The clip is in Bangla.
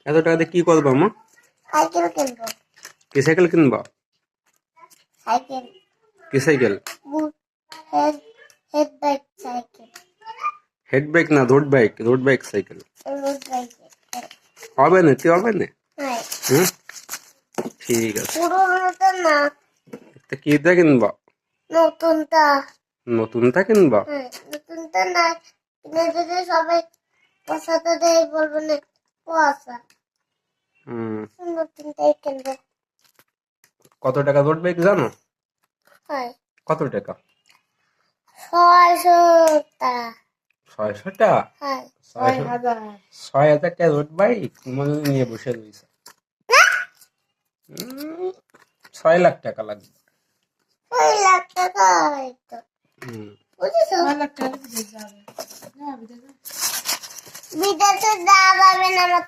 এত টাকা দিয়ে কি করবো মা? সাইকেল কিনবো। কি সাইকেল কিনবা? সাইকেল। কি cycle? Head head bike cycle. Head bike না, road bike cycle. Road bike. হবে না, তুই হবে না? হ্যাঁ। হুম, ঠিক আছে। পুরোনোটা না, তা কিটা কিনবা? নতুনটা। নতুনটা কিনবা? হ্যাঁ, নতুনটা না কিনে দিলে সবাই পয়সাটা দেয়, বলবে না পয়সা। নতুনটাই কিনবো। কত টাকা রোড বাইক জানো? হয় কত টাকা? 600 টাকা। 600 টাকা? হয় 6,000। 6,000 টাকা রোড বাইক তোমার নিয়ে বসে রয়েছে। 6 লাখ টাকা লাগবে। 6 লাখ টাকা হয়তো। বুঝেছো? বিদেশে যাওয়া যাবে না আমার।